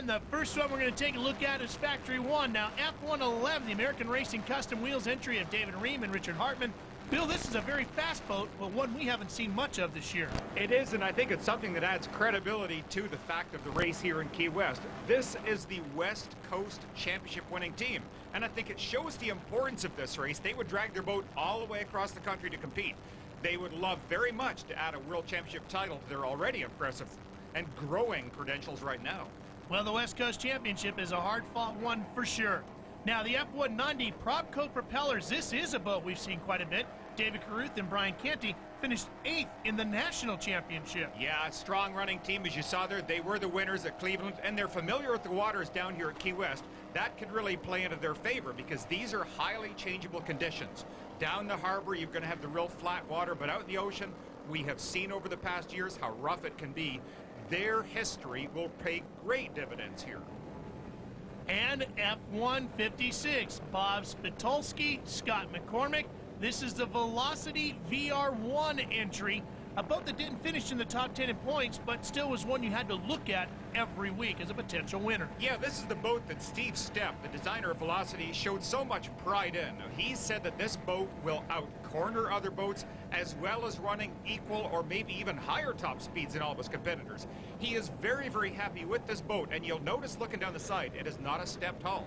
And the first one we're going to take a look at is Factory 1. Now, F111, the American Racing Custom Wheels entry of David Rehm and Richard Hartman. Bill, this is a very fast boat, but one we haven't seen much of this year. It is, and I think it's something that adds credibility to the fact of the race here in Key West. This is the West Coast Championship winning team, and I think it shows the importance of this race. They would drag their boat all the way across the country to compete. They would love very much to add a World Championship title to their already impressive and growing credentials right now. Well, the West Coast Championship is a hard-fought one for sure. Now, the F190 Propco propellers, this is a boat we've seen quite a bit. David Corinth and Brian Canty finished 8th in the national championship. Yeah, a strong running team, as you saw there. They were the winners at Cleveland, and they're familiar with the waters down here at Key West. That could really play into their favor because these are highly changeable conditions. Down the harbor, you're going to have the real flat water, but out in the ocean, we have seen over the past years how rough it can be. Their history will pay great dividends here. And F156, Bob Spitulski, Scott McCormick. This is the Velocity VR1 entry, a boat that didn't finish in the top 10 in points, but still was one you had to look at every week as a potential winner. Yeah, this is the boat that Steve Stepp, the designer of Velocity, showed so much pride in. Now, he said that this boat will out-corner other boats as well as running equal or maybe even higher top speeds than all of his competitors. He is very, very happy with this boat, and you'll notice looking down the side, it is not a step tall.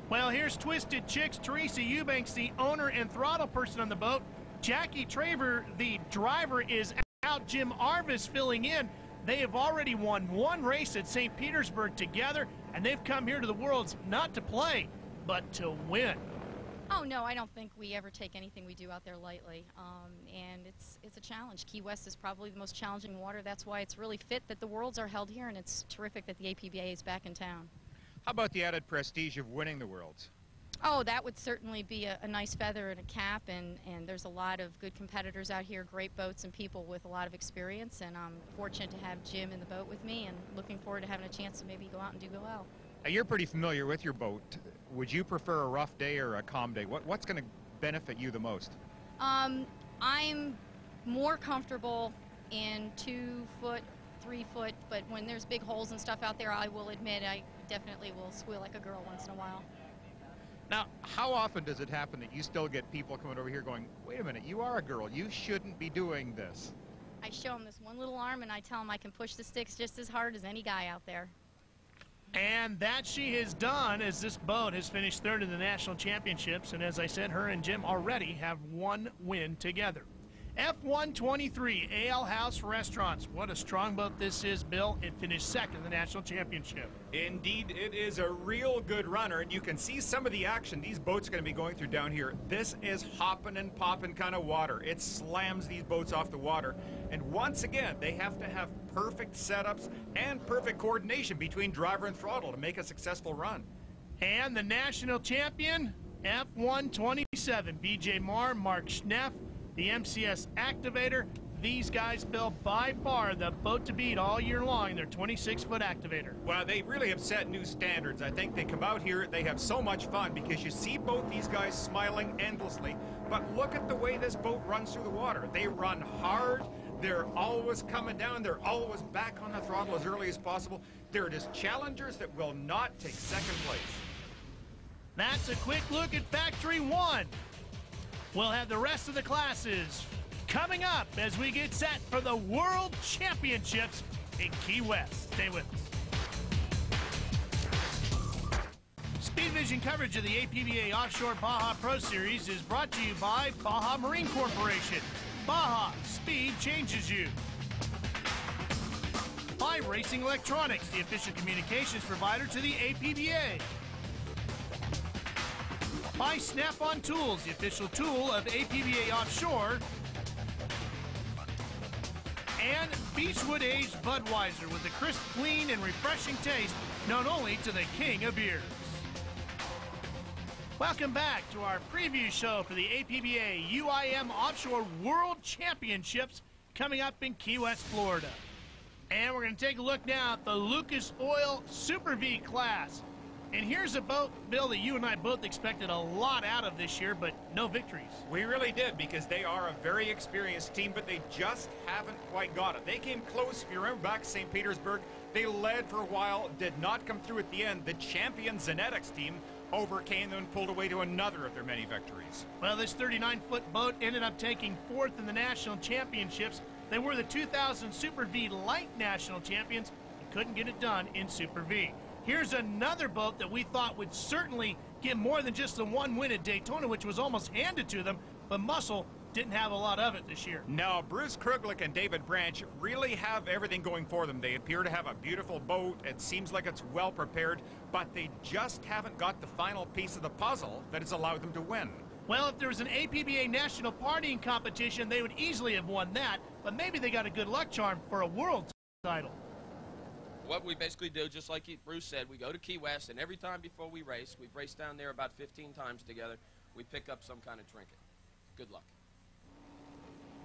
Well, here's Twisted Chicks, Theresa Eubanks, the owner and throttle person on the boat. Jackie Traver, the driver, is out. Jim Arvis filling in. They have already won one race at St. Petersburg together, and they've come here to the Worlds not to play, but to win. Oh, no, I don't think we ever take anything we do out there lightly, and it's a challenge. Key West is probably the most challenging water. That's why it's really fit that the Worlds are held here, and it's terrific that the APBA is back in town. How about the added prestige of winning the Worlds? Oh, that would certainly be a nice feather in a cap, and there's a lot of good competitors out here, great boats and people with a lot of experience, and I'm fortunate to have Jim in the boat with me and looking forward to having a chance to maybe go out and do well. Now, you're pretty familiar with your boat. Would you prefer a rough day or a calm day? What's going to benefit you the most? I'm more comfortable in 2 foot, 3 foot, but when there's big holes and stuff out there, I will admit I definitely will squeal like a girl once in a while. Now, how often does it happen that you still get people coming over here going, wait a minute, you are a girl, you shouldn't be doing this? I show them this one little arm and I tell them I can push the sticks just as hard as any guy out there. And that she has done, as this boat has finished 3rd in the national championships, and as I said, her and Jim already have one win together. F123, ALEHOUSE Restaurants. What a strong boat this is, Bill. It finished 2nd in the national championship. Indeed, it is a real good runner, and you can see some of the action these boats are going to be going through down here. This is hopping and popping kind of water. It slams these boats off the water, and once again, they have to have perfect setups and perfect coordination between driver and throttle to make a successful run. And the national champion, F127, BJ Marr, Mark Schneff, the MCS Activator. These guys, Bill, by far the boat to beat all year long. They're 26-foot Activator. Well, they really have set new standards. I think they come out here, they have so much fun because you see both these guys smiling endlessly, but look at the way this boat runs through the water. They run hard. They're always coming down. They're always back on the throttle as early as possible. They're just challengers that will not take 2nd place. That's a quick look at Factory 1. We'll have the rest of the classes coming up as we get set for the World Championships in Key West. Stay with us. SpeedVision coverage of the APBA Offshore Baja Pro Series is brought to you by Baja Marine Corporation. Baja, speed changes you. By Racing Electronics, the official communications provider to the APBA. By Snap-on Tools, the official tool of APBA Offshore. And Beechwood Aged Budweiser with a crisp, clean, and refreshing taste known only to the king of beers. Welcome back to our preview show for the APBA UIM Offshore World Championships coming up in Key West, Florida. And we're going to take a look now at the Lucas Oil Super V class. And here's a boat, Bill, that you and I both expected a lot out of this year, but no victories. We really did, because they are a very experienced team, but they just haven't quite got it. They came close, if you remember back to St. Petersburg. They led for a while, did not come through at the end. The champion ZNETIX team overcame them and pulled away to another of their many victories. Well, this 39-foot boat ended up taking 4th in the national championships. They were the 2000 Super V Light national champions and couldn't get it done in Super V. Here's another boat that we thought would certainly get more than just the one win at Daytona, which was almost handed to them, but Muscle didn't have a lot of it this year. No, Bruce Kruglich and David Branch really have everything going for them. They appear to have a beautiful boat. It seems like it's well prepared, but they just haven't got the final piece of the puzzle that has allowed them to win. Well, if there was an APBA national partying competition, they would easily have won that, but maybe they got a good luck charm for a world title. What we basically do, just like Bruce said, we go to Key West, and every time before we race, we've raced down there about 15 times together, we pick up some kind of trinket. Good luck.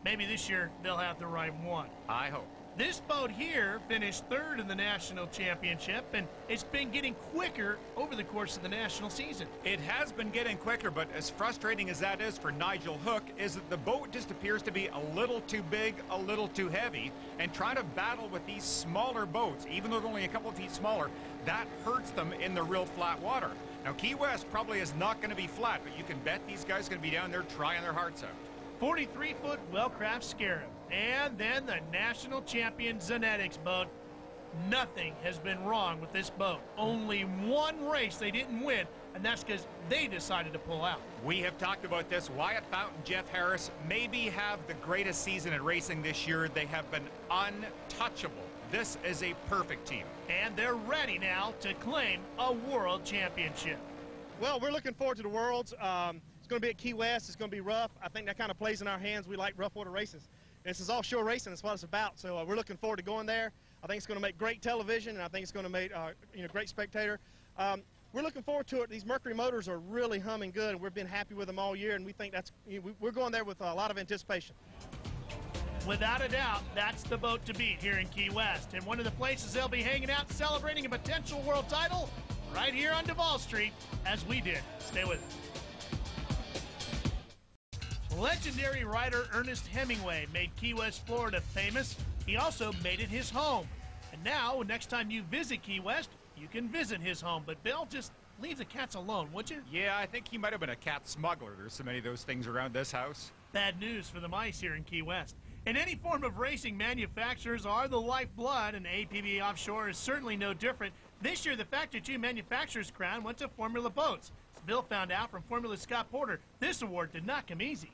Maybe this year they'll have the right one. I hope. This boat here finished 3rd in the national championship, and it's been getting quicker over the course of the national season. It has been getting quicker, but as frustrating as that is for Nigel Hook, is that the boat just appears to be a little too big, a little too heavy, and trying to battle with these smaller boats, even though they're only a couple of feet smaller, that hurts them in the real flat water. Now, Key West probably is not going to be flat, but you can bet these guys are going to be down there trying their hearts out. 43-foot WELLCRAFT SCARAB, and then the national champion ZNETIX boat. Nothing has been wrong with this boat. Only one race they didn't win, and that's because they decided to pull out. We have talked about this. Wyatt Fountain, Jeff Harris maybe have the greatest season in racing this year. They have been untouchable. This is a perfect team. And they're ready now to claim a world championship. Well, we're looking forward to the Worlds. It's going to be at Key West. It's going to be rough. I think that kind of plays in our hands. We like rough water races. And this is offshore racing. That's what it's about. So we're looking forward to going there. I think it's going to make great television, and I think it's going to make great spectator. We're looking forward to it. These Mercury motors are really humming good, and we've been happy with them all year, and we think that's we're going there with a lot of anticipation. Without a doubt, that's the boat to beat here in Key West, and one of the places they'll be hanging out celebrating a potential world title right here on Duval Street, as we did. Stay with us. Legendary writer Ernest Hemingway made Key West, Florida famous. He also made it his home. And now, next time you visit Key West, you can visit his home. But Bill, just leave the cats alone, would you? Yeah, I think he might have been a cat smuggler. There's so many of those things around this house. Bad news for the mice here in Key West. In any form of racing, manufacturers are the lifeblood, and APBA Offshore is certainly no different. This year, the Factor 2 manufacturer's crown went to Formula Boats. As Bill found out from Formula Scott Porter, this award did not come easy.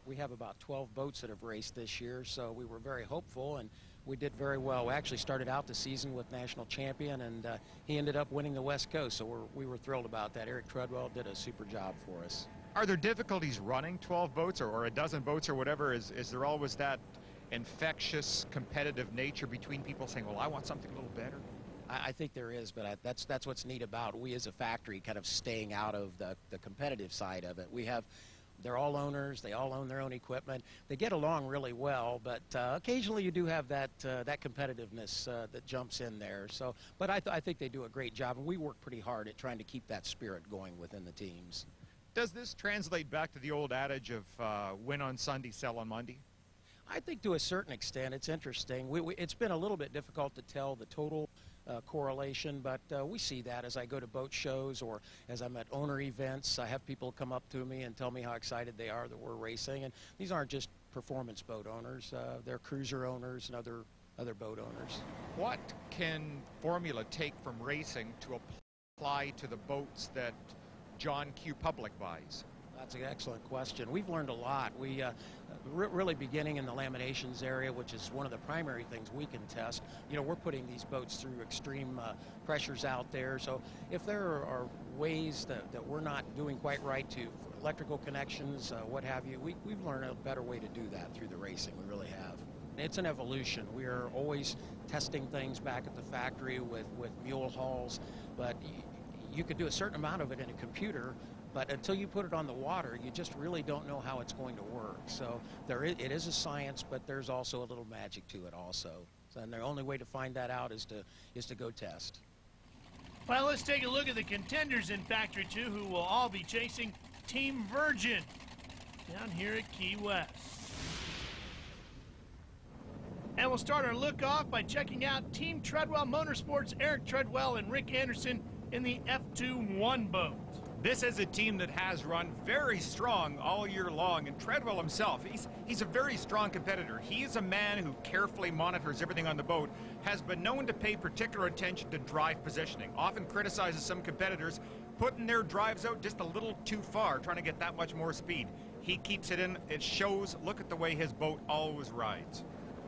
We have about 12 boats that have raced this year, so we were very hopeful, and we did very well. We actually started out the season with national champion, and he ended up winning the West Coast, so we were thrilled about that. Eric Treadwell did a super job for us. Are there difficulties running 12 boats or a dozen boats or whatever? Is there always that infectious competitive nature between people saying, well, I want something a little better? I think there is, but that's what's neat about we as a factory kind of staying out of the competitive side of it. They're all owners. They all own their own equipment. They get along really well, but occasionally you do have that competitiveness that jumps in there. So, but I think they do a great job, and we work pretty hard at trying to keep that spirit going within the teams. Does this translate back to the old adage of win on Sunday, sell on Monday? I think to a certain extent it's interesting. It's been a little bit difficult to tell the total correlation, but we see that as I go to boat shows or as I'm at owner events. I have people come up to me and tell me how excited they are that we're racing, and these aren't just performance boat owners. They're cruiser owners and other boat owners. What can Formula take from racing to apply to the boats that John Q. Public buys? That's an excellent question. We've learned a lot. We really beginning in the laminations area, which is one of the primary things we can test. We're putting these boats through extreme pressures out there. So if there are ways that we're not doing quite right for electrical connections, what have you, we've learned a better way to do that through the racing. We really have. It's an evolution. We are always testing things back at the factory with mule hulls, but you could do a certain amount of it in a computer, but until you put it on the water, you just really don't know how it's going to work. So it is a science, but there's also a little magic to it also. So, and the only way to find that out is to go test. Well, let's take a look at the contenders in Factory 2, who will all be chasing Team Virgin down here at Key West. And we'll start our look off by checking out Team Treadwell Motorsports, Eric Treadwell and Rick Anderson in the F2-1 boat. This is a team that has run very strong all year long, and Treadwell himself, he's a very strong competitor. He is a man who carefully monitors everything on the boat, has been known to pay particular attention to drive positioning, often criticizes some competitors putting their drives out just a little too far, trying to get that much more speed. He keeps it in. It shows. Look at the way his boat always rides.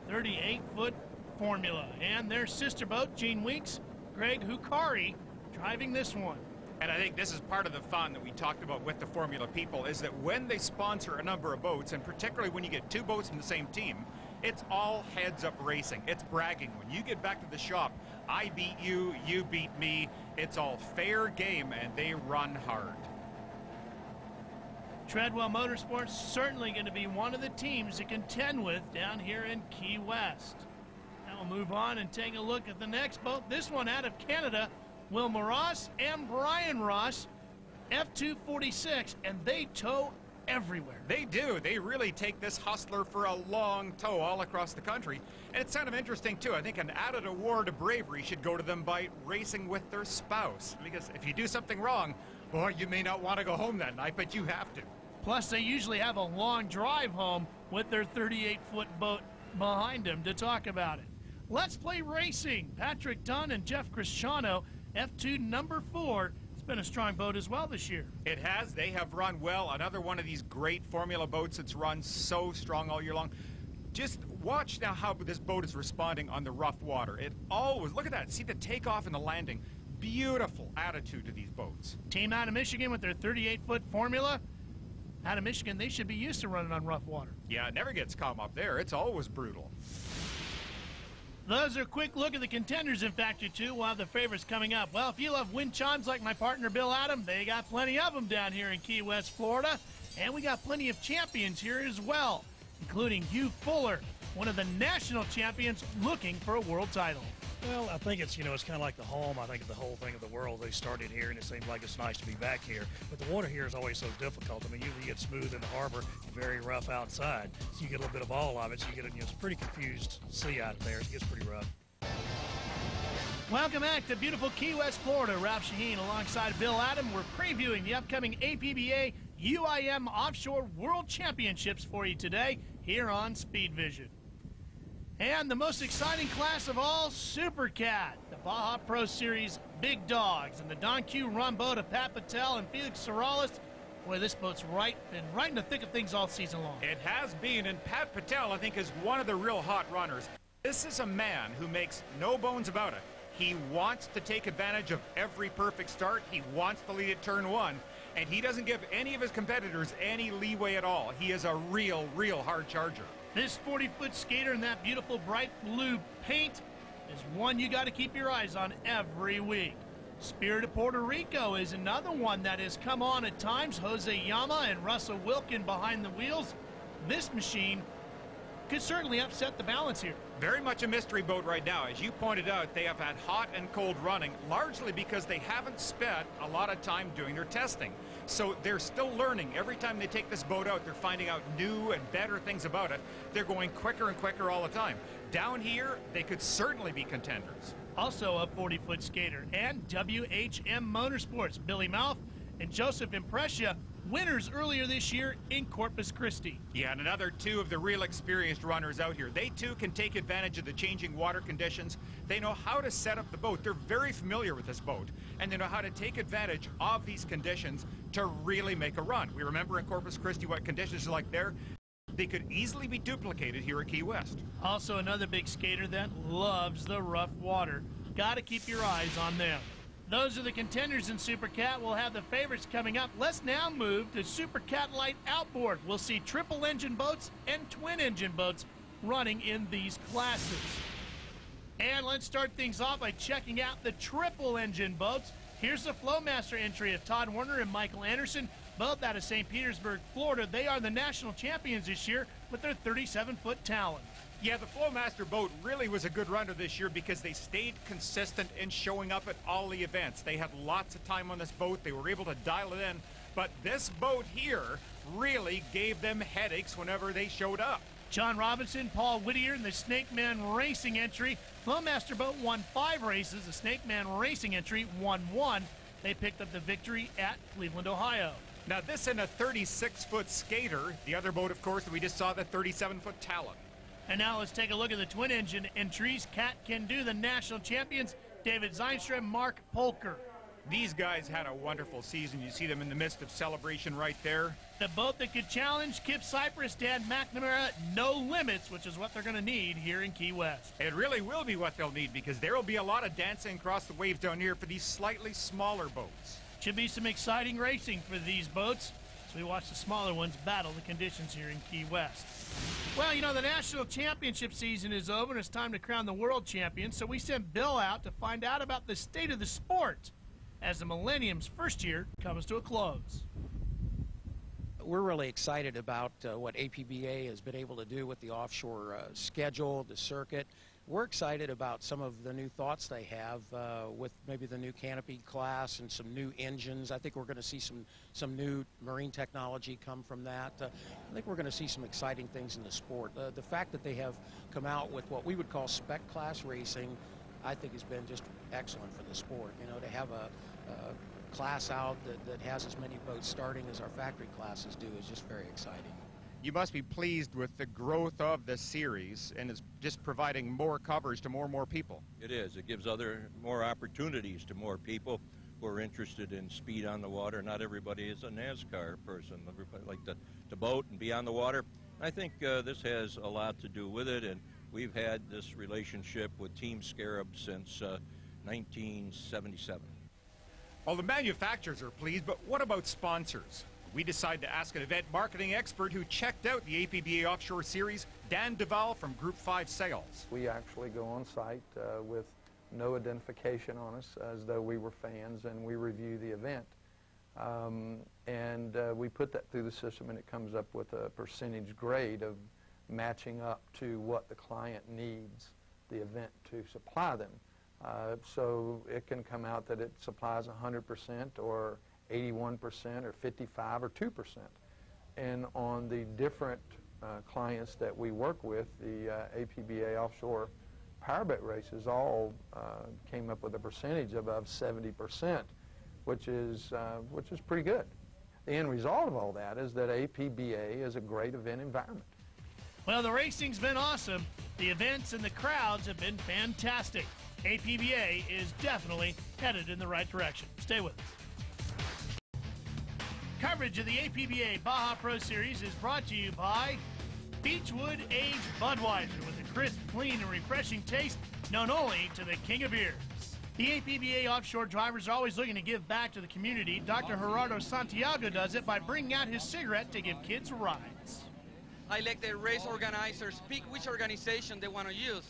38-foot formula, and their sister boat, Gene Weeks, Greg Hukari, driving this one. And I think this is part of the fun that we talked about with the Formula people, is that when they sponsor a number of boats, and particularly when you get two boats from the same team, it's all heads-up racing. It's bragging. When you get back to the shop, I beat you, you beat me. It's all fair game, and they run hard. Treadwell Motorsports certainly going to be one of the teams to contend with down here in Key West. Now we'll move on and take a look at the next boat. This one out of Canada, Wilma Ross and Brian Ross, F246, and they tow everywhere. They do. They really take this hustler for a long tow all across the country. And it's kind of interesting, too. I think an added award of bravery should go to them by racing with their spouse. Because if you do something wrong, boy, you may not want to go home that night, but you have to. Plus, they usually have a long drive home with their 38-foot boat behind them to talk about it. Let's play racing. Patrick Dunn and Jeff Krischano, F2 number 4. It's been a strong boat as well this year. It has. They have run well. Another one of these great formula boats that's run so strong all year long. Just watch now how this boat is responding on the rough water. It always, look at that. See the takeoff and the landing. Beautiful attitude to these boats. Team out of Michigan with their 38-foot formula. Out of Michigan, they should be used to running on rough water. Yeah, it never gets calm up there. It's always brutal. Those are a quick look at the contenders in Factory 2. We'll have the favorites coming up. Well, if you love wind chimes like my partner Bill Adam, they got plenty of them down here in Key West, Florida. And we got plenty of champions here as well, including Hugh Fuller, one of the national champions looking for a world title. Well, I think it's, it's kind of like the home, I think, of the whole thing of the world. They started here, and it seems like it's nice to be back here. But the water here is always so difficult. I mean, usually you get smooth in the harbor, very rough outside. So you get a little bit of all of it. So you get it's a pretty confused sea out there. It gets pretty rough. Welcome back to beautiful Key West, Florida. Ralph Shaheen alongside Bill Adam. We're previewing the upcoming APBA UIM Offshore World Championships for you today here on SpeedVision. And the most exciting class of all, Super Cat, the Baja Pro Series Big Dogs, and the Don Q run boat of Pat Patel and Felix Sorales. Boy, this boat's been right in the thick of things all season long. It has been, and Pat Patel, I think, is one of the real hot runners. This is a man who makes no bones about it. He wants to take advantage of every perfect start. He wants to lead at turn 1, and he doesn't give any of his competitors any leeway at all. He is a real hard charger. This 40-foot skater in that beautiful bright blue paint is one you got to keep your eyes on every week. Spirit of Puerto Rico is another one that has come on at times. Jose Yama and Russell Wilkin behind the wheels. This machine could certainly upset the balance here. Very much a mystery boat right now. As you pointed out, they have had hot and cold running, largely because they haven't spent a lot of time doing their testing. So they're still learning. Every time they take this boat out, they're finding out new and better things about it. They're going quicker and quicker all the time. Down here, they could certainly be contenders. Also a 40-foot skater and WHM Motorsports, Billy Mouth and Joseph Impresia, winners earlier this year in Corpus Christi. Yeah, and another two of the real experienced runners out here. They too can take advantage of the changing water conditions. They know how to set up the boat. They're very familiar with this boat, and they know how to take advantage of these conditions to really make a run. We remember in Corpus Christi what conditions are like there. They could easily be duplicated here at Key West. Also another big skater that loves the rough water. Got to keep your eyes on them. Those are the contenders in Super Cat. We'll have the favorites coming up. Let's now move to Super Cat Light Outboard. We'll see triple engine boats and twin engine boats running in these classes. And let's start things off by checking out the triple engine boats. Here's the Flowmaster entry of Todd Warner and Michael Anderson, both out of St. Petersburg, Florida. They are the national champions this year with their 37-foot Talon. Yeah, the Flowmaster boat really was a good runner this year because they stayed consistent in showing up at all the events. They had lots of time on this boat. They were able to dial it in. But this boat here really gave them headaches whenever they showed up. John Robinson, Paul Whittier in the Snakeman Racing entry. Flowmaster boat won 5 races. The Snakeman Racing entry won 1. They picked up the victory at Cleveland, Ohio. Now this in a 36-foot skater. The other boat, of course, that we just saw, the 37-foot Talon. And now let's take a look at the twin engine entries. Cat Can Do, the national champions, David Zeinstrom, Mark Polker. These guys had a wonderful season. You see them in the midst of celebration right there. The boat that could challenge Kip Cypress, Dan McNamara, No Limits, which is what they're going to need here in Key West. It really will be what they'll need because there will be a lot of dancing across the waves down here for these slightly smaller boats. Should be some exciting racing for these boats as we watch the smaller ones battle the conditions here in Key West. Well, you know, the national championship season is over and it's time to crown the world champion, so we sent Bill out to find out about the state of the sport as the Millennium's first year comes to a close. We're really excited about what APBA has been able to do with the offshore schedule, the circuit. We're excited about some of the new thoughts they have with maybe the new canopy class and some new engines. I think we're going to see some new marine technology come from that. I think we're going to see some exciting things in the sport. The fact that they have come out with what we would call spec class racing, I think has been just excellent for the sport. You know, to have a class out that has as many boats starting as our factory classes do is just very exciting. You must be pleased with the growth of the series, and it's just providing more coverage to more and more people. It is. It gives more opportunities to more people who are interested in speed on the water. Not everybody is a NASCAR person. Everybody like to boat and be on the water. I think this has a lot to do with it, and we've had this relationship with Team SCARAB since 1977. Well, the manufacturers are pleased, but what about sponsors? We decided to ask an event marketing expert who checked out the APBA Offshore Series, Dan Duval from Group 5 Sales. We actually go on site with no identification on us as though we were fans, and we review the event. We put that through the system, and it comes up with a percentage grade of matching up to what the client needs the event to supply them. So it can come out that it supplies 100% or 81% or 55 or 2%. And on the different clients that we work with, the APBA offshore powerboat races all came up with a percentage above 70%, which is pretty good. The end result of all that is that APBA is a great event environment. Well, the racing's been awesome. The events and the crowds have been fantastic. APBA is definitely headed in the right direction. Stay with us. Coverage of the APBA Baja Pro Series is brought to you by Beechwood Aged Budweiser with a crisp, clean, and refreshing taste known only to the king of beers. The APBA offshore drivers are always looking to give back to the community. Dr. Gerardo Santiago does it by bringing out his cigarette to give kids rides. I let the race organizers pick which organization they want to use.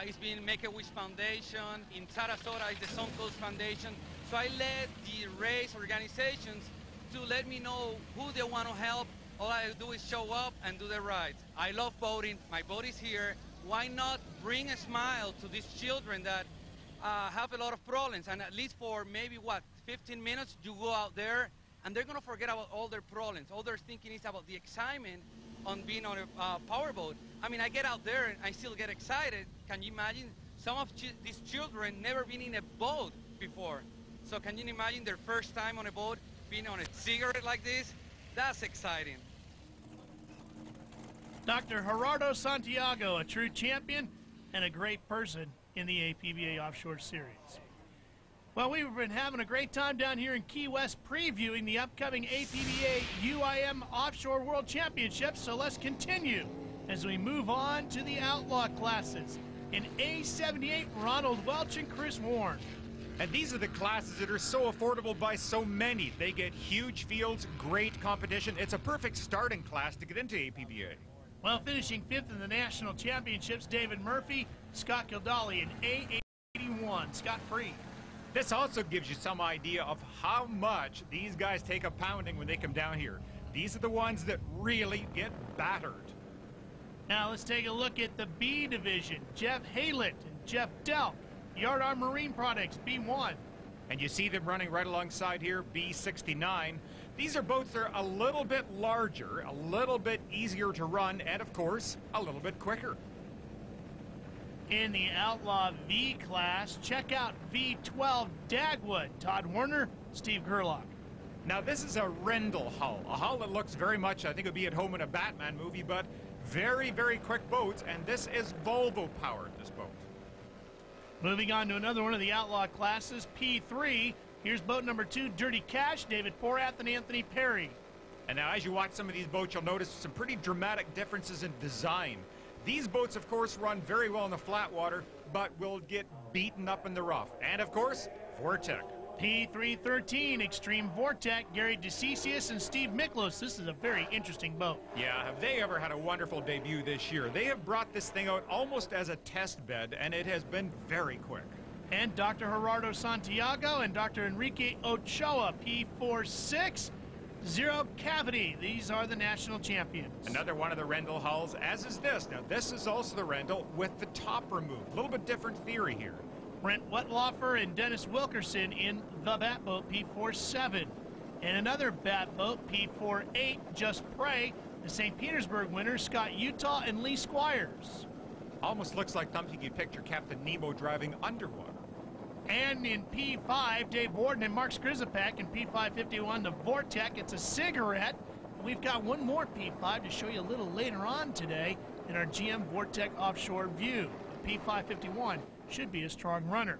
It's been Make-A-Wish Foundation. In Sarasota, it's the Suncoast Foundation. So I let the race organizations to let me know who they want to help. All I do is show up and do the rides. I love boating. My boat is here. Why not bring a smile to these children that have a lot of problems? And at least for maybe, 15 minutes, you go out there, and they're going to forget about all their problems. All they're thinking is about the excitement on being on a powerboat. I mean, I get out there and I still get excited. Can you imagine? Some of these children never been in a boat before. So can you imagine their first time on a boat, being on a cigarette like this? That's exciting. Dr. Gerardo Santiago, a true champion and a great person in the APBA Offshore Series. Well, we've been having a great time down here in Key West previewing the upcoming APBA UIM Offshore World Championships, so let's continue as we move on to the outlaw classes. In A78, Ronald Welch and Chris Warren. And these are the classes that are so affordable by so many. They get huge fields, great competition. It's a perfect starting class to get into APBA. Well, finishing 5th in the national championships, David Murphy, Scott Kildali in A81, Scott Free. This also gives you some idea of how much these guys take a pounding when they come down here. These are the ones that really get battered. Now let's take a look at the B division. Jeff Haylett and Jeff Delp, Yard Arm Marine Products, B1. And you see them running right alongside here, B69. These are boats that are a little bit larger, a little bit easier to run, and of course, a little bit quicker. In the Outlaw V class, check out V12 Dagwood. Todd Werner, Steve Gerlach. Now this is a Rendell hull, a hull that looks very much, I think it would be at home in a Batman movie, but very, very quick boats, and this is Volvo powered, this boat. Moving on to another one of the Outlaw classes, P3. Here's boat number 2, Dirty Cash, David Porath and Anthony Perry. And now as you watch some of these boats, you'll notice some pretty dramatic differences in design. These boats, of course, run very well in the flat water, but will get beaten up in the rough. And, of course, Vortec. P313 Extreme Vortec, Gary DeCisius and Steve Miklos. This is a very interesting boat. Yeah, have they ever had a wonderful debut this year? They have brought this thing out almost as a test bed, and it has been very quick. And Dr. Gerardo Santiago and Dr. Enrique Ochoa, P46. Zero Cavity. These are the national champions. Another one of the Rendell hulls, as is this. Now, this is also the Rendell with the top removed. A little bit different theory here. Brent Wetlaufer and Dennis Wilkerson in the Bat Boat, P47. And another Bat Boat, P48, Just Pray, the St. Petersburg winners, Scott Utah and Lee Squires. Almost looks like something you'd picture Captain Nemo driving underwater. And in P5, Dave Warden and Mark Skrizapak. In P551, the Vortec. It's a cigarette. We've got one more P5 to show you a little later on today in our GM Vortec Offshore View. The P551 should be a strong runner.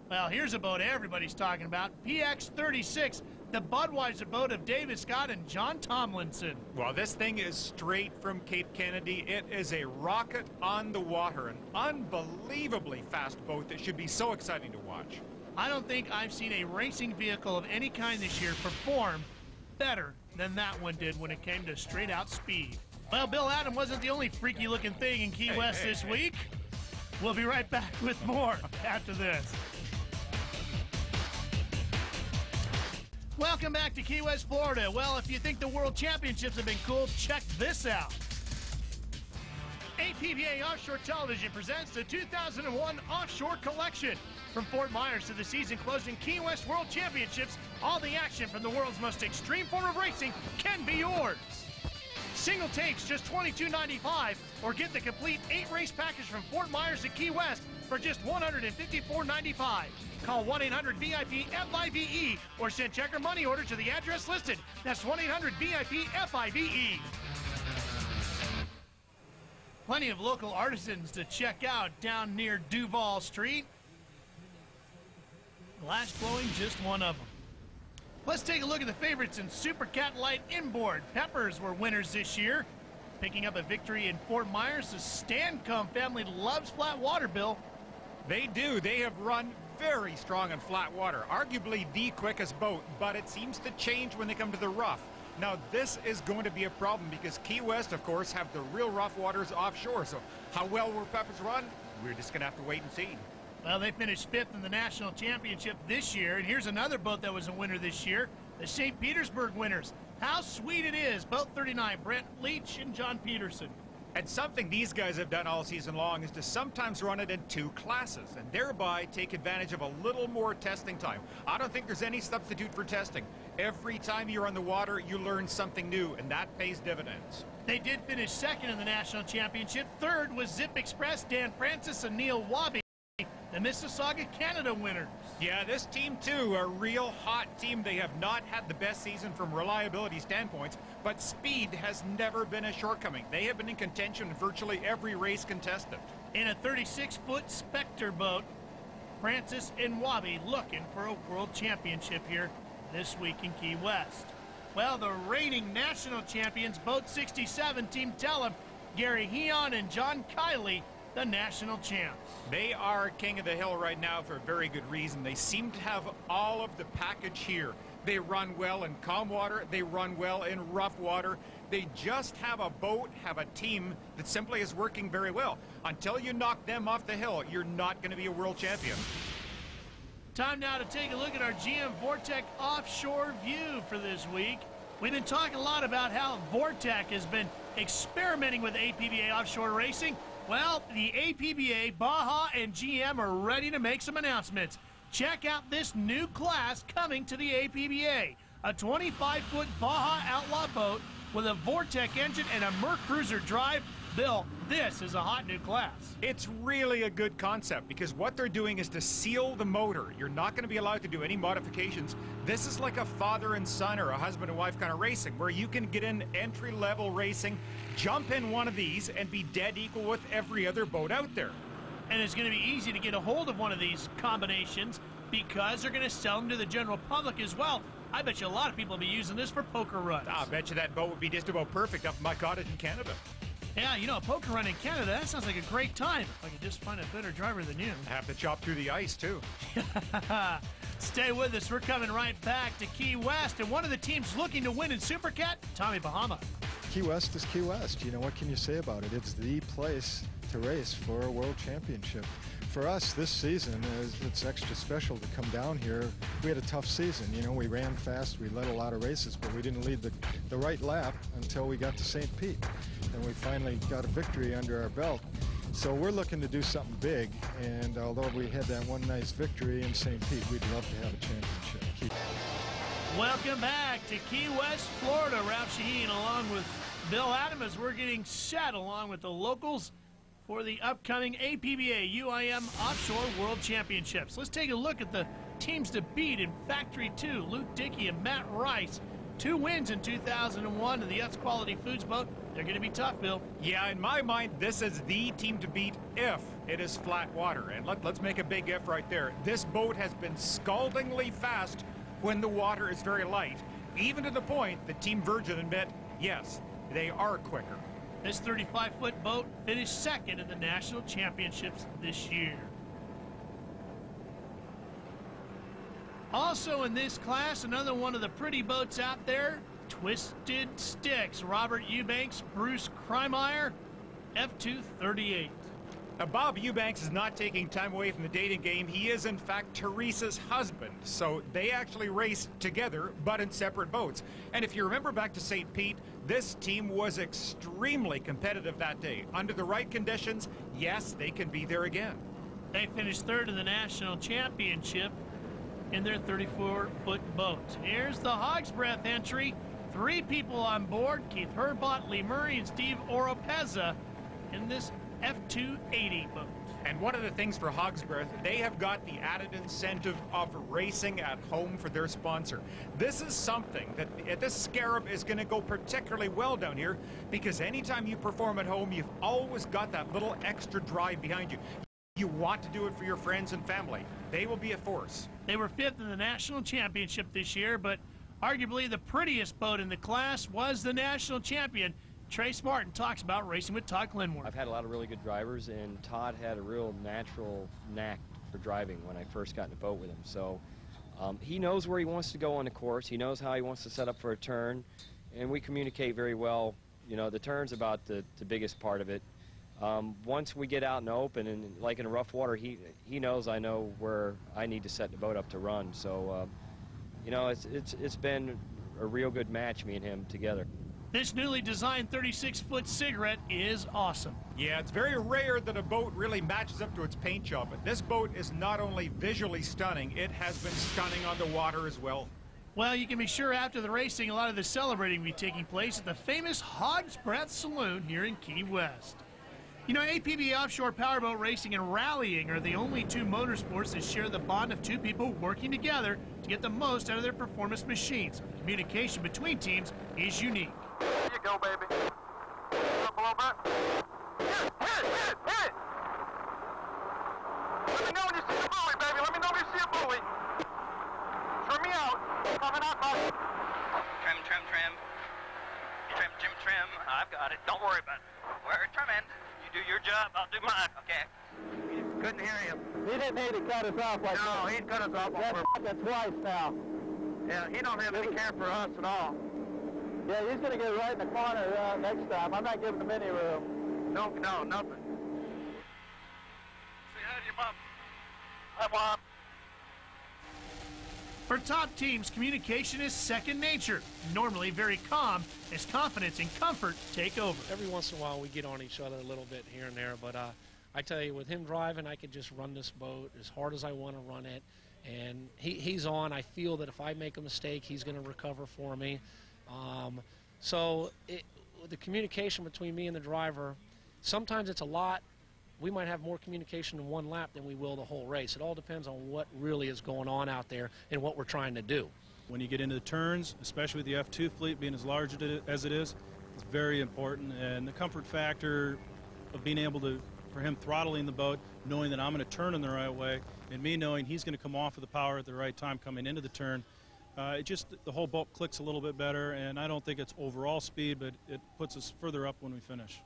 Well, here's a boat everybody's talking about, PX36, the Budweiser boat of David Scott and John Tomlinson. Well, this thing is straight from Cape Kennedy. It is a rocket on the water, an unbelievably fast boat that should be so exciting to watch. I don't think I've seen a racing vehicle of any kind this year perform better than that one did when it came to straight out speed. Well, Bill Adam wasn't the only freaky looking thing in Key West this week. We'll be right back with more after this. Welcome back to Key West, Florida. Well, if you think the World Championships have been cool, check this out. APBA Offshore Television presents the 2001 Offshore Collection. From Fort Myers to the season-closing Key West World Championships, all the action from the world's most extreme form of racing can be yours. Single tapes just $22.95, or get the complete 8-race package from Fort Myers to Key West for just $154.95. Call 1-800-VIP-FIVE or send check or money order to the address listed. That's 1-800-VIP-FIVE. Plenty of local artisans to check out down near Duval Street. Glass blowing, just one of them. Let's take a look at the favorites in Super Cat Light Inboard. Peppers were winners this year. Picking up a victory in Fort Myers, the Stancomb family loves flat water, Bill. They do. They have run very strong in flat water. Arguably the quickest boat, but it seems to change when they come to the rough. Now, this is going to be a problem because Key West, of course, have the real rough waters offshore. So how well will Peppers run? We're just going to have to wait and see. Well, they finished 5th in the national championship this year, and here's another boat that was a winner this year, the St. Petersburg winners. How sweet it is, boat 39, Brent Leach and John Peterson. And something these guys have done all season long is to sometimes run it in 2 classes and thereby take advantage of a little more testing time. I don't think there's any substitute for testing. Every time you're on the water, you learn something new, and that pays dividends. They did finish 2nd in the national championship. 3rd was Zip Express, Dan Francis and Neil Wabi, the Mississauga, Canada winners. Yeah, this team, too, a real hot team. They have not had the best season from reliability standpoints, but speed has never been a shortcoming. They have been in contention in virtually every race contested. In a 36-foot Spectre boat, Francis and Wabi looking for a world championship here this week in Key West. Well, the reigning national champions, boat 67, Team Tellem, Gary Heon and John Kiley, the national champs. They are king of the hill right now for a very good reason. They seem to have all of the package here. They run well in calm water. They run well in rough water. They just have a boat, have a team that simply is working very well. Until you knock them off the hill, you're not going to be a world champion. Time now to take a look at our GM Vortec Offshore View for this week. We've been talking a lot about how Vortec has been experimenting with APBA offshore racing? Well, the APBA, Baja, and GM are ready to make some announcements. Check out this new class coming to the APBA, a 25-foot Baja Outlaw boat with a Vortec engine and a Mercruiser drive. Bill, this is a hot new class. It's really a good concept because what they're doing is to seal the motor. You're not going to be allowed to do any modifications. This is like a father and son or a husband and wife kind of racing where you can get in entry-level racing, jump in one of these, and be dead equal with every other boat out there. And it's going to be easy to get a hold of one of these combinations because they're going to sell them to the general public as well. I bet you a lot of people will be using this for poker runs. I bet you that boat would be just about perfect up in my cottage in Canada. Yeah, you know, a poker run in Canada, that sounds like a great time. If I could just find a better driver than you. I have to chop through the ice, too. Stay with us. We're coming right back to Key West. And one of the teams looking to win in Supercat, Tommy Bahama. Key West is Key West. You know, what can you say about it? It's the place to race for a world championship. For us this season, it's extra special to come down here. We had a tough season. You know, we ran fast, we led a lot of races, but we didn't lead the right lap until we got to St. Pete. And we finally got a victory under our belt. So we're looking to do something big, and although we had that one nice victory in St. Pete, we'd love to have a championship. Welcome back to Key West, Florida. Ralph Shaheen along with Bill Adam as we're getting set along with the locals for the upcoming APBA UIM Offshore World Championships. Let's take a look at the teams to beat in Factory 2. Luke Dickey and Matt Rice. 2 wins in 2001 in the Utz Quality Foods boat. They're going to be tough, Bill. Yeah, in my mind, this is the team to beat if it is flat water. And let's make a big if right there. This boat has been scaldingly fast when the water is very light, even to the point that Team Virgin admit, yes, they are quicker. This 35-foot boat finished second in the national championships this year. Also in this class, another one of the pretty boats out there, Twisted Sticks. Robert Eubanks, Bruce Kremeyer, F238. Now, Bob Eubanks is not taking time away from the dating game. He is, in fact, Theresa's husband. So they actually race together, but in separate boats. And if you remember back to St. Pete, this team was extremely competitive that day. Under the right conditions, yes, they can be there again. They finished third in the national championship in their 34-foot boat. Here's the Hog's Breath entry. 3 people on board, Keith Herbott, Lee Murray, and Steve Oropeza in this F280 boat. And one of the things for Hog's Breath, they have got the added incentive of racing at home for their sponsor. This is something that at this SCARAB is going to go particularly well down here because anytime you perform at home, you've always got that little extra drive behind you. You want to do it for your friends and family. They will be a force. They were 5th in the national championship this year, but arguably the prettiest boat in the class was the national champion. Trace Martin talks about racing with Todd Glenmore. I've had a lot of really good drivers, and Todd had a real natural knack for driving when I first got in the boat with him. So he knows where he wants to go on the course. He knows how he wants to set up for a turn, and we communicate very well. You know, the turn's about the biggest part of it. Once we get out in the open, and like in rough water, he knows I know where I need to set the boat up to run. So, you know, it's been a real good match, me and him together. This newly designed 36-foot cigarette is awesome. Yeah, it's very rare that a boat really matches up to its paint job, but this boat is not only visually stunning, it has been stunning on the water as well. Well, you can be sure after the racing, a lot of the celebrating will be taking place at the famous Hog's Breath Saloon here in Key West. You know, APBA offshore powerboat racing and rallying are the only 2 motorsports that share the bond of 2 people working together to get the most out of their performance machines. Communication between teams is unique. There you go, baby. Up a little bit. Hit it! Let me know when you see a buoy, baby. Let me know when you see a buoy. Trim me out. Coming out, buddy. Trim. Trim. I've got it. Don't worry about it. We're trimming. You do your job, I'll do mine. Okay. Couldn't hear him. He didn't need to cut us off like that. No, he'd cut us off. That's twice now. Yeah, he don't have any care for us at all. Yeah, he's going to get right in the corner next time. I'm not giving him any room. No, nothing. Say hi to your mom. Hi, Mom. For top teams, communication is second nature, normally very calm as confidence and comfort take over. Every once in a while we get on each other a little bit here and there, but I tell you, with him driving, I could just run this boat as hard as I want to run it. And he's on. I feel that if I make a mistake, he's going to recover for me. The communication between me and the driver, sometimes it's a lot. We might have more communication in one lap than we will the whole race. It all depends on what really is going on out there and what we're trying to do. When you get into the turns, especially with the F2 fleet being as large as it is, it's very important. And the comfort factor of being able to, for him throttling the boat, knowing that I'm going to turn in the right way, and me knowing he's going to come off of the power at the right time coming into the turn, the whole boat clicks a little bit better, and I don't think it's overall speed, but it puts us further up when we finish.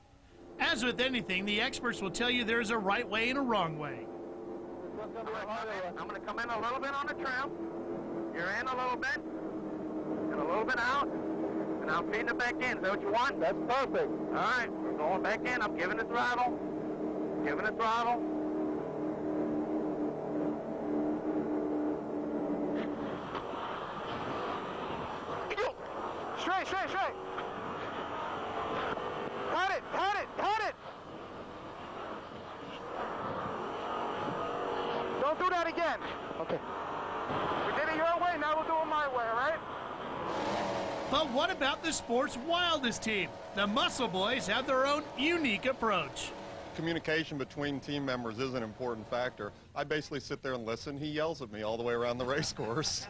As with anything, the experts will tell you there's a right way and a wrong way. I'm going to come in a little bit on the trim. You're in a little bit, and a little bit out, and I'm feeding it back in. Is that what you want? That's perfect. All right, we're going back in. I'm giving the throttle. Giving the throttle. Straight, straight, straight. Cut it, cut it, cut it. Don't do that again. Okay. We did it your way, now we'll do it my way, all right? But what about the sport's wildest team? The Muscle Boys have their own unique approach. Communication between team members is an important factor. I basically sit there and listen. He yells at me all the way around the race course.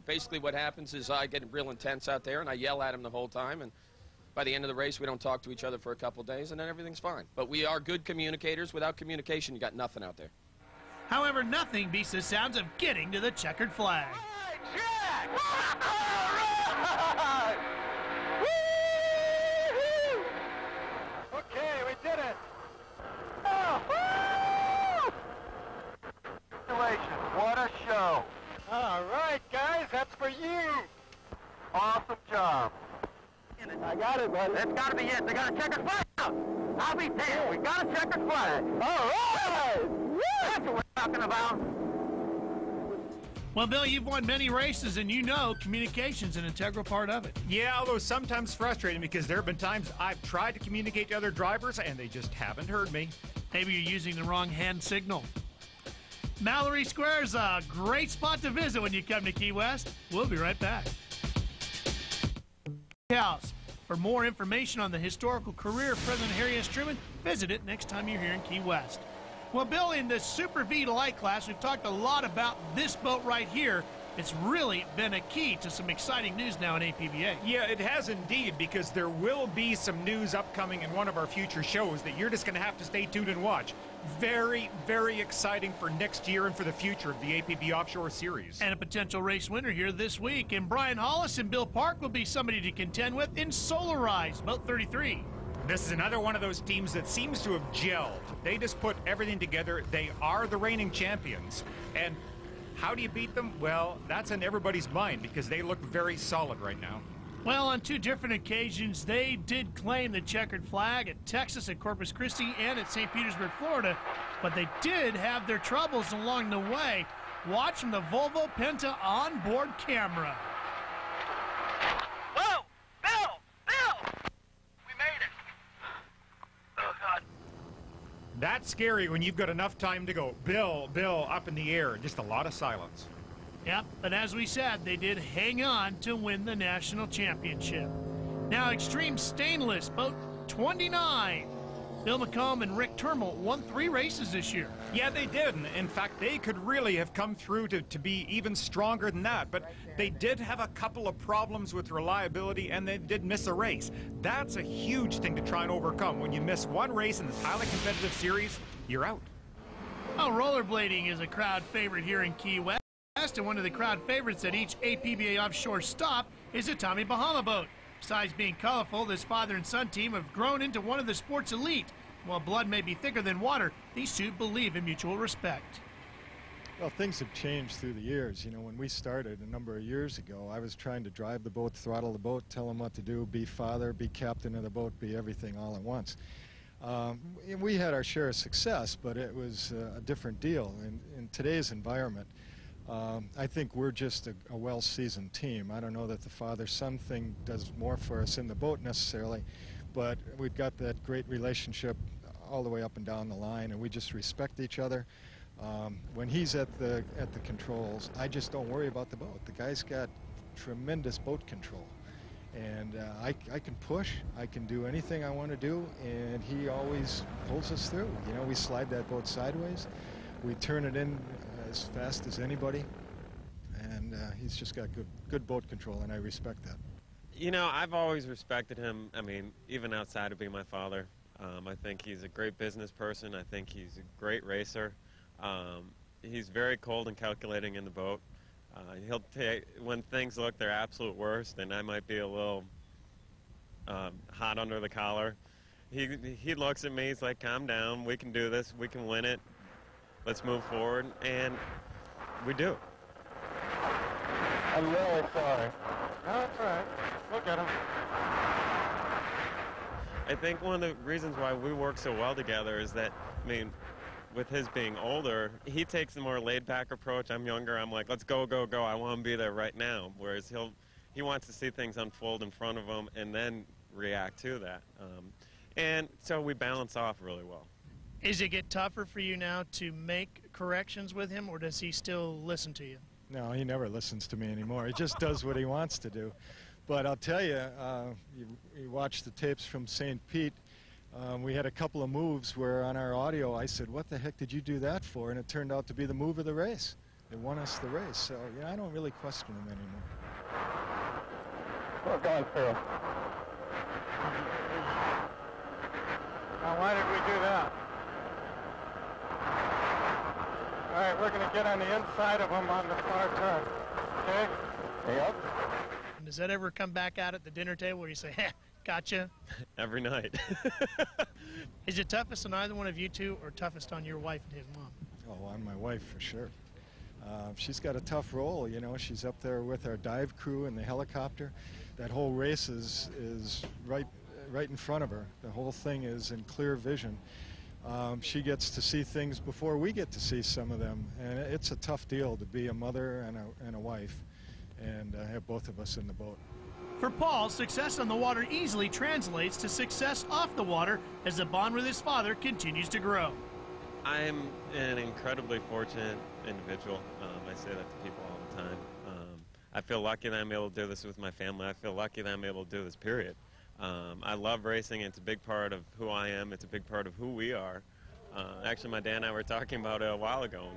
Basically what happens is I get real intense out there and I yell at him the whole time, and by the end of the race we don't talk to each other for a couple of days and then everything's fine. But we are good communicators. Without communication you got nothing out there. However, nothing beats the sounds of getting to the checkered flag. Okay, we did it. What a show. All right, guys, that's for you. Awesome job. I got it, buddy. That's got to be it. They got a checkered flag out. I'll be damned. We got a checkered flag. All right. That's what we're talking about. Well, Bill, you've won many races, and you know communication's an integral part of it. Yeah, although sometimes frustrating because there have been times I've tried to communicate to other drivers and they just haven't heard me. Maybe you're using the wrong hand signal. Mallory Square's a great spot to visit when you come to Key West. We'll be right back. House. For more information on the historical career of President Harry S. Truman, visit it next time you're here in Key West. Well, Bill, in the Super V light class, we've talked a lot about this boat right here. It's really been a key to some exciting news now in APBA. Yeah, it has indeed, because there will be some news upcoming in one of our future shows that you're just going to have to stay tuned and watch. Very, very exciting for next year and for the future of the APB Offshore Series. And a potential race winner here this week. And Brian Hollis and Bill Park will be somebody to contend with in Solarized, Boat 33. This is another one of those teams that seems to have gelled. They just put everything together. They are the reigning champions. And how do you beat them? Well, that's in everybody's mind because they look very solid right now. Well, on two different occasions, they did claim the checkered flag at Texas, at Corpus Christi, and at St. Petersburg, Florida, but they did have their troubles along the way. Watch from the Volvo Penta onboard camera. Whoa! Bill! Bill! We made it. Oh, God. That's scary when you've got enough time to go, Bill, Bill, up in the air. Just a lot of silence. Yep, but as we said, they did hang on to win the national championship. Now, Extreme Stainless, Boat 29. Bill McComb and Rick Turmel won 3 races this year. Yeah, they did. In fact, they could really have come through to be even stronger than that. But they did have a couple of problems with reliability, and they did miss a race. That's a huge thing to try and overcome. When you miss one race in this highly competitive series, you're out. Well, rollerblading is a crowd favorite here in Key West. And one of the crowd favorites at each APBA offshore stop is a Tommy Bahama boat. Besides being colorful, this father and son team have grown into one of the sport's elite. While blood may be thicker than water, these two believe in mutual respect. Well, things have changed through the years. You know, when we started a number of years ago, I was trying to drive the boat, throttle the boat, tell them what to do, be father, be captain of the boat, be everything all at once. We had our share of success, but it was a different deal. In today's environment, I think we're just a well-seasoned team. I don't know that the father-son thing does more for us in the boat necessarily, but we've got that great relationship all the way up and down the line, and we just respect each other. When he's at the controls, I just don't worry about the boat. The guy's got tremendous boat control, and I can push, I can do anything I want to do, and he always pulls us through. You know, we slide that boat sideways, we turn it in as fast as anybody, and he's just got good boat control, and I respect that. You know, I've always respected him. I mean, even outside of being my father, I think he's a great business person. I think he's a great racer. He's very cold and calculating in the boat. He'll take, when things look their absolute worst, and I might be a little hot under the collar, he looks at me, he's like, calm down, we can do this, we can win it, let's move forward, and we do. I'm really sorry. No, that's all right. Look at him. I think one of the reasons why we work so well together is that, I mean, with his being older, he takes the more laid-back approach. I'm younger. I'm like, let's go, go, go. I want to be there right now. Whereas he wants to see things unfold in front of him and then react to that. And so we balance off really well. Is it get tougher for you now to make corrections with him, or does he still listen to you? No, he never listens to me anymore. He just does what he wants to do. But I'll tell you, you watch the tapes from St. Pete, we had a couple of moves where on our audio I said, what the heck did you do that for? And it turned out to be the move of the race. It won us the race. So, yeah, I don't really question him anymore. We're going through. Now, why did we do that? All right, we're going to get on the inside of him on the far turn. Okay? Yep. Does that ever come back out at the dinner table where you say, "Heh, gotcha"? Every night. Is it toughest on either one of you two, or toughest on your wife and his mom? Oh, on my wife for sure. She's got a tough role, you know. She's up there with our dive crew and the helicopter. That whole race is right in front of her. The whole thing is in clear vision. She gets to see things before we get to see some of them, and it's a tough deal to be a mother and a wife and have both of us in the boat. For Paul, success on the water easily translates to success off the water as the bond with his father continues to grow. I'm an incredibly fortunate individual. I say that to people all the time. I feel lucky that I'm able to do this with my family. I feel lucky that I'm able to do this, period. I love racing. It's a big part of who I am. It's a big part of who we are. Actually, my dad and I were talking about it a while ago.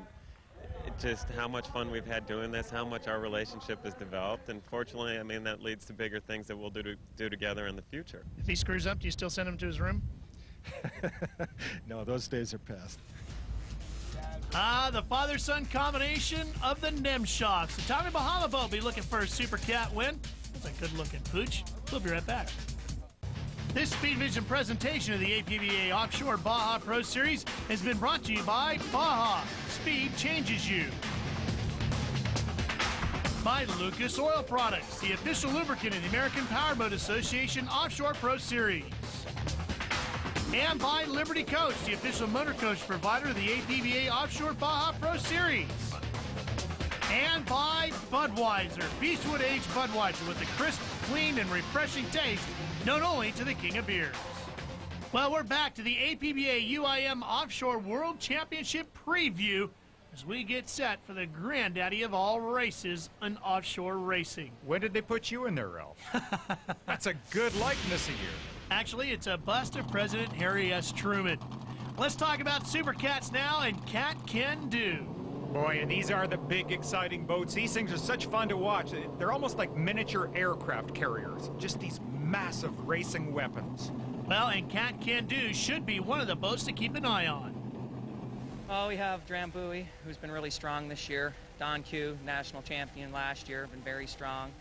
Just how much fun we've had doing this, how much our relationship has developed, and fortunately, I mean, that leads to bigger things that we'll do together in the future. If he screws up, do you still send him to his room? No, those days are past. The father-son combination of the Nemshoffs. The Tommy Bahama boat will be looking for a Super Cat win. That's a good-looking pooch. We'll be right back. This SpeedVision presentation of the APBA Offshore Baja Pro Series has been brought to you by Baja. Speed changes you. By Lucas Oil Products, the official lubricant of the American Powerboat Association Offshore Pro Series. And by Liberty Coach, the official motor coach provider of the APBA Offshore Baja Pro Series. And by Budweiser, Beechwood Aged Budweiser with a crisp, clean, and refreshing taste known only to the king of beers. Well, we're back to the APBA UIM Offshore World Championship preview as we get set for the granddaddy of all races in offshore racing. When did they put you in there, Ralph? That's a good likeness of you. Actually, it's a bust of President Harry S. Truman. Let's talk about Super Cats now and Cat Can Do. Boy, and these are the big, exciting boats. These things are such fun to watch. They're almost like miniature aircraft carriers. Just these massive racing weapons. Well, and Cat Can Do should be one of the boats to keep an eye on. Well, we have DRAMBUIE, who's been really strong this year. Don Q, national champion last year, been very strong.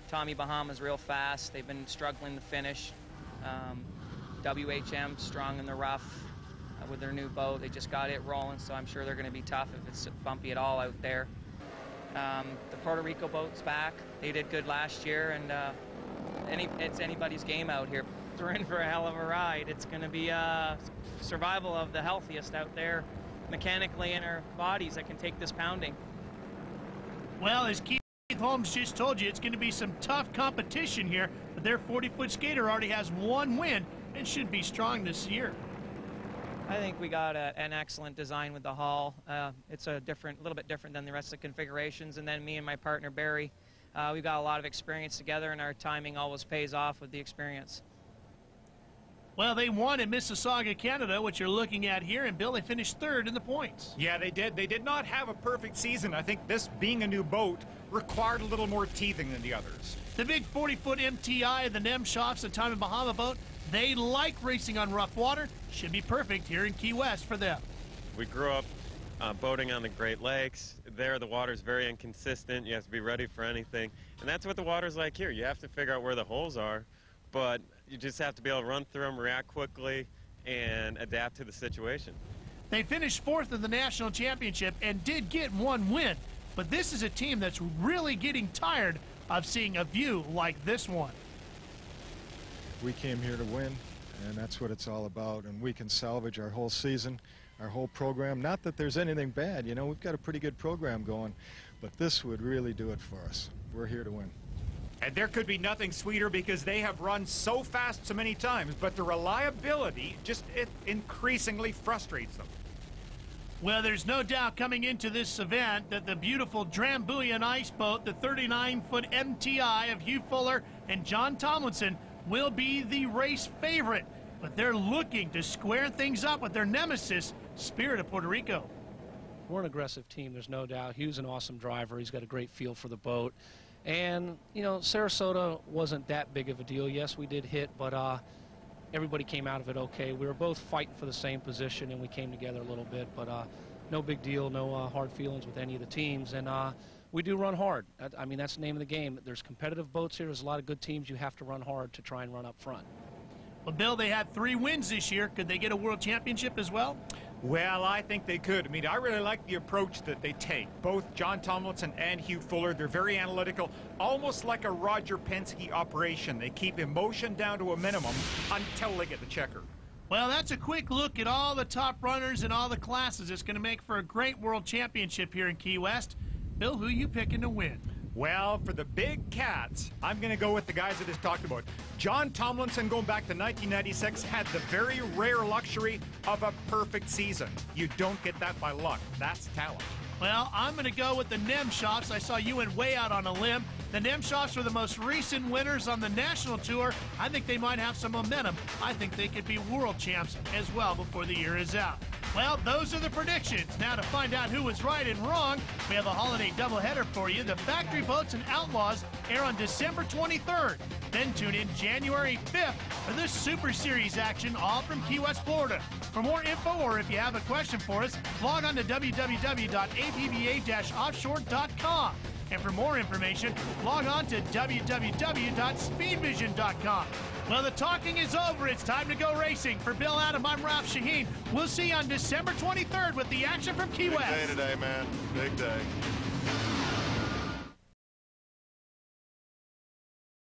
Tommy Bahama's real fast. They've been struggling to finish. WHM, strong in the rough with their new boat. They just got it rolling, so I'm sure they're going to be tough if it's bumpy at all out there. The Puerto Rico boat's back. They did good last year, and it's anybody's game out here. We're in for a hell of a ride. It's going to be survival of the healthiest out there mechanically in our bodies that can take this pounding. Well, as Keith Holmes just told you, it's going to be some tough competition here, but their 40-foot skater already has 1 win and should be strong this year. I think we got an excellent design with the hull. It's a little bit different than the rest of the configurations. And then me and my partner Barrie, we've got a lot of experience together, and our timing always pays off with the experience. Well, they won in Mississauga, Canada, which you're looking at here, and Bill, they finished 3rd in the points. Yeah, they did. They did not have a perfect season. I think this, being a new boat, required a little more teething than the others. The big 40-foot MTI, the NEM shops, the Time and Bahama boat, they like racing on rough water. Should be perfect here in Key West for them. We grew up boating on the Great Lakes. There, the water's very inconsistent. You have to be ready for anything. And that's what the water's like here. You have to figure out where the holes are, but you just have to be able to run through them, react quickly, and adapt to the situation. They finished 4th in the national championship and did get 1 win. But this is a team that's really getting tired of seeing a view like this one. We came here to win, and that's what it's all about. And we can salvage our whole season, our whole program. Not that there's anything bad, you know, we've got a pretty good program going, but this would really do it for us. We're here to win. And there could be nothing sweeter because they have run so fast so many times, but the reliability it increasingly frustrates them. Well, there's no doubt coming into this event that the beautiful DRAMBUIE ice boat, the 39-foot MTI of Hugh Fuller and John Tomlinson, will be the race favorite. But they're looking to square things up with their nemesis, Spirit of Puerto Rico. We're an aggressive team, there's no doubt. Hugh's an awesome driver. He's got a great feel for the boat. And, you know, Sarasota wasn't that big of a deal. Yes, we did hit, but everybody came out of it okay. We were both fighting for the same position, and we came together a little bit. But no big deal, no hard feelings with any of the teams. And we do run hard. I mean, that's the name of the game. There's competitive boats here. There's a lot of good teams. You have to run hard to try and run up front. Well, Bill, they had 3 wins this year. Could they get a world championship as well? Well, I think they could. I mean, I really like the approach that they take. Both John Tomlinson and Hugh Fuller, they're very analytical, almost like a Roger Penske operation. They keep emotion down to a minimum until they get the checker. Well, that's a quick look at all the top runners and all the classes. It's going to make for a great world championship here in Key West. Bill, who are you picking to win? Well, for the big cats, I'm going to go with the guys that just talked about. John Tomlinson, going back to 1996, had the very rare luxury of a perfect season. You don't get that by luck. That's talent. Well, I'm going to go with the NEM shops. I saw you went way out on a limb. The NEM shops were the most recent winners on the national tour. I think they might have some momentum. I think they could be world champs as well before the year is out. Well, those are the predictions. Now to find out who was right and wrong, we have a holiday doubleheader for you. The Factory Boats and Outlaws air on December 23rd. Then tune in January 5th for this Super Series action, all from Key West, Florida. For more info or if you have a question for us, log on to www.apba-offshore.com. And for more information, log on to www.speedvision.com. Well, the talking is over. It's time to go racing. For Bill Adam, I'm Ralph Shaheen. We'll see you on December 23rd with the action from Key West. Big day today, man. Big day.